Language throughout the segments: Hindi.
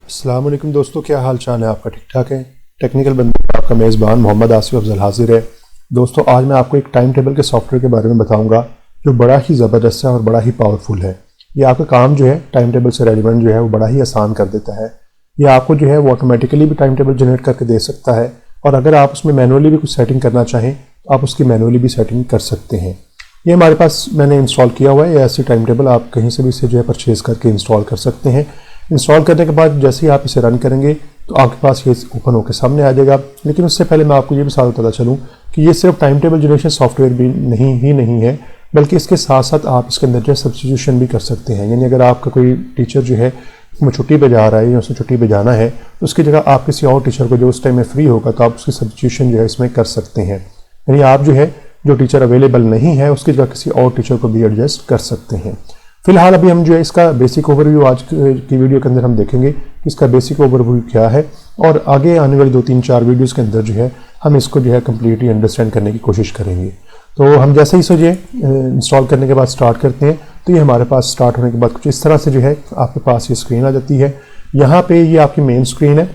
अस्सलाम वालेकुम दोस्तों, क्या हाल चाल है आपका? ठीक ठाक है। टेक्निकल बंदे का आपका मेज़बान मोहम्मद आसिफ अफजल हाजिर है। दोस्तों, आज मैं आपको एक टाइम टेबल के सॉफ्टवेयर के बारे में बताऊंगा जो बड़ा ही ज़बरदस्त है और बड़ा ही पावरफुल है। ये आपका काम जो है टाइम टेबल से रेलिवेंट जो है वो बड़ा ही आसान कर देता है। ये आपको जो है वो ऑटोमेटिकली भी टाइम टेबल जनरेट करके दे सकता है, और अगर आप उसमें मैनुअली भी कुछ सेटिंग करना चाहें तो आप उसकी मैनुअली भी सेटिंग कर सकते हैं। ये हमारे पास मैंने इंस्टॉल किया हुआ है। ये ऐसी टाइम टेबल आप कहीं से भी इसे जो है परचेज़ करके इंस्टॉल कर सकते हैं। इंस्टॉल करने के बाद जैसे ही आप इसे रन करेंगे तो आपके पास ये ओपन होकर सामने आ जाएगा। लेकिन उससे पहले मैं आपको ये भी साथ बताता चलूँ कि ये सिर्फ टाइम टेबल जनरेशन सॉफ्टवेयर भी नहीं है, बल्कि इसके साथ साथ आप इसके अंदर जो है सब्स्टिट्यूशन भी कर सकते हैं। यानी अगर आपका कोई टीचर जो है वो छुट्टी पे जा रहा है या उसे छुट्टी पे जाना है तो उसकी जगह आप किसी और टीचर को जो उस टाइम में फ्री होगा तो आप उसकी सब्स्टिट्यूशन जो है इसमें कर सकते हैं। यानी आप जो है जो टीचर अवेलेबल नहीं है उसकी जगह किसी और टीचर को भी एडजस्ट कर सकते हैं। फिलहाल अभी हम जो है इसका बेसिक ओवरव्यू आज की वीडियो के अंदर हम देखेंगे कि इसका बेसिक ओवरव्यू क्या है, और आगे आने वाली 2-3-4 वीडियोस के अंदर जो है हम इसको जो है कम्प्लीटली अंडरस्टैंड करने की कोशिश करेंगे। तो हम जैसे ही इसे जो इंस्टॉल करने के बाद स्टार्ट करते हैं तो ये हमारे पास स्टार्ट होने के बाद कुछ इस तरह से जो है आपके पास ये स्क्रीन आ जाती है। यहाँ पे ये आपकी मेन स्क्रीन है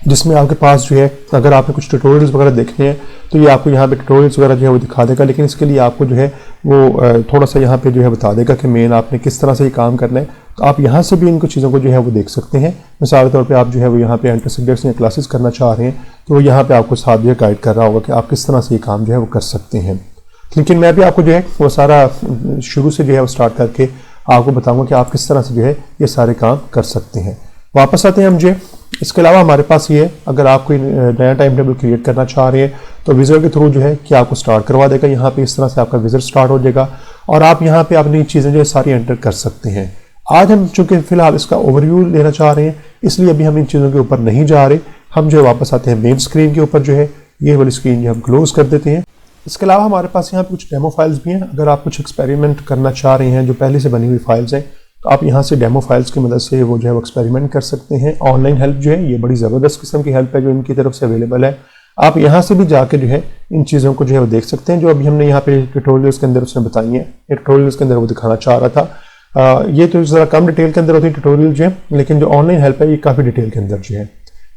जिसमें आपके पास जो है अगर आपने कुछ ट्यूटोरियल्स वगैरह देखने हैं तो ये आपको यहाँ पे ट्यूटोरियल्स वगैरह जो है वो दिखा देगा। लेकिन इसके लिए आपको जो है वो थोड़ा सा यहाँ पे जो है बता देगा कि मेन आपने किस तरह से ये काम करना है। तो आप यहाँ से भी इनको चीज़ों को जो है वो देख सकते हैं। मिसाल के तौर पे आप जो है वो यहाँ पे एंटर सब्जेक्ट्स या क्लासेस करना चाह रहे हैं तो वो यहाँ पे आपको साथ जो है गाइड कर रहा होगा कि आप किस तरह से ये काम जो है वो कर सकते हैं। लेकिन मैं भी आपको जो है वो सारा शुरू से जो है वो स्टार्ट करके आपको बताऊँगा कि आप किस तरह से जो है ये सारे काम कर सकते हैं। वापस आते हैं हम जो इसके अलावा हमारे पास ये है, अगर आप कोई नया टाइम टेबल क्रिएट करना चाह रहे हैं तो विज़र के थ्रू जो है कि आपको स्टार्ट करवा देगा। यहाँ पे इस तरह से आपका विज़र स्टार्ट हो जाएगा और आप यहाँ पे अपनी चीज़ें जो है सारी एंटर कर सकते हैं। आज हम चूँकि फिलहाल इसका ओवरव्यू लेना चाह रहे हैं इसलिए अभी हम इन चीज़ों के ऊपर नहीं जा रहे। हम जो है वापस आते हैं मेन स्क्रीन के ऊपर, जो है ये वाली स्क्रीन जो हम क्लोज कर देते हैं। इसके अलावा हमारे पास यहाँ पे कुछ डेमो फाइल्स भी हैं। अगर आप कुछ एक्सपेरिमेंट करना चाह रहे हैं जो पहले से बनी हुई फाइल्स हैं तो आप यहाँ से डेमो फाइल्स की मदद से वो जो है वो एक्सपेरिमेंट कर सकते हैं। ऑनलाइन हेल्प जो है ये बड़ी ज़बरदस्त किस्म की हेल्प है जो इनकी तरफ से अवेलेबल है। आप यहाँ से भी जाके जो है इन चीज़ों को जो है वो देख सकते हैं जो अभी हमने यहाँ पे ट्यूटोरियल्स के अंदर उसने बताई हैं। ये ट्यूटोरियल्स के अंदर वो दिखाना चाह रहा था। ये तो ज़रा कम डिटेल के अंदर होती है ट्यूटोरियल जो है, लेकिन जो ऑनलाइन हेल्प है ये काफ़ी डिटेल के अंदर जो है।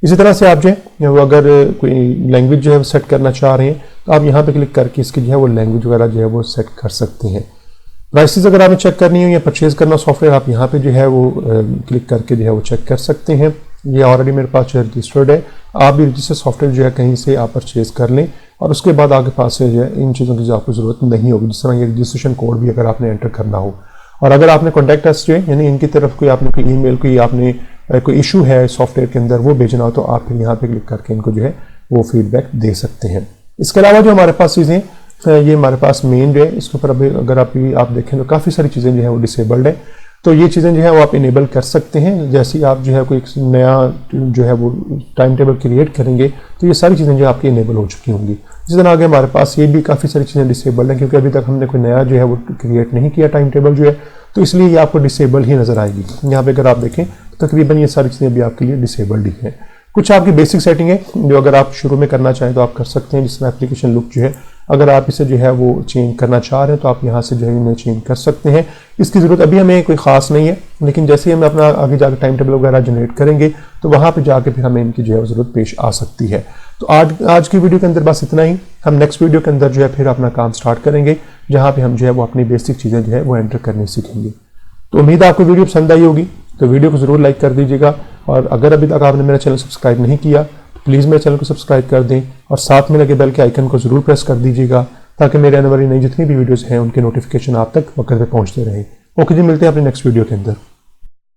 इसी तरह से आप जो है वो अगर कोई लैंग्वेज जो है वो सेट करना चाह रहे हैं तो आप यहाँ पे क्लिक करके इसकी जो है वो लैंग्वेज वगैरह जो है वो सेट कर सकते हैं। प्राइसेस अगर आपने चेक करनी हो या परचेज़ करना सॉफ्टवेयर आप यहाँ पे जो है वो क्लिक करके जो है वो चेक कर सकते हैं। ये ऑलरेडी मेरे पास जो है रजिस्टर्ड है। आप भी रजिस्टर्ड सॉफ्टवेयर जो है कहीं से आप परचेज़ कर लें और उसके बाद आपके पास से जो है इन चीज़ों की जो आपको ज़रूरत नहीं होगी। जिस तरह ये रजिस्ट्रेशन कोड भी अगर आपने एंटर करना हो, और अगर आपने कॉन्टैक्ट अस जो है यानी इनकी तरफ कोई आपने कोई ईमेल कोई आपने कोई इशू है सॉफ्टवेयर के अंदर वो भेजना हो तो आप फिर यहाँ पे क्लिक करके इनको जो है वो फीडबैक दे सकते हैं। इसके अलावा जो हमारे पास चीज़ें ये हमारे पास मेन जो है इसके ऊपर अभी अगर आप देखें तो काफ़ी सारी चीज़ें जो है वो डिसेबल्ड है। तो ये चीज़ें जो है वो आप इनेबल कर सकते हैं। जैसे ही आप जो है कोई नया जो है वो टाइम टेबल क्रिएट करेंगे तो ये सारी चीज़ें जो आपकी इनेबल हो चुकी होंगी। इसी तरह आगे हमारे पास ये भी काफ़ी सारी चीज़ें डिसेबल्ड हैं क्योंकि अभी तक हमने कोई नया जो है वो क्रिएट नहीं किया टाइम टेबल जो है, तो इसलिए ये आपको डिसेबल ही नज़र आएगी। यहाँ पे अगर आप देखें तो तकरीबन ये सारी चीज़ें भी आपके लिए डिसेबल्ड ही हैं। कुछ आपकी बेसिक सेटिंग है जो अगर आप शुरू में करना चाहें तो आप कर सकते हैं, जिसमें एप्लीकेशन लुक जो है अगर आप इसे जो है वो चेंज करना चाह रहे हैं तो आप यहाँ से जो है इन्हें चेंज कर सकते हैं। इसकी ज़रूरत अभी हमें कोई ख़ास नहीं है, लेकिन जैसे ही हम अपना आगे जाकर टाइम टेबल वगैरह जनरेट करेंगे तो वहाँ पे जाके फिर हमें इनकी जो है ज़रूरत पेश आ सकती है। तो आज की वीडियो के अंदर बस इतना ही। हम नेक्स्ट वीडियो के अंदर जो है फिर अपना काम स्टार्ट करेंगे जहाँ पर हम जो है वो अपनी बेसिक चीज़ें जो है वो एंटर करनी सीखेंगे। तो उम्मीद है आपको वीडियो पसंद आई होगी, तो वीडियो को ज़रूर लाइक कर दीजिएगा, और अगर अभी तक आपने मेरा चैनल सब्सक्राइब नहीं किया तो प्लीज़ मेरे चैनल को सब्सक्राइब कर दें और साथ में लगे बेल के आइकन को ज़रूर प्रेस कर दीजिएगा ताकि मेरे आने वाली नई जितनी भी वीडियोज़ हैं उनके नोटिफिकेशन आप तक वक्त पे पहुँचते रहें। ओके जी, मिलते हैं अपने नेक्स्ट वीडियो के अंदर।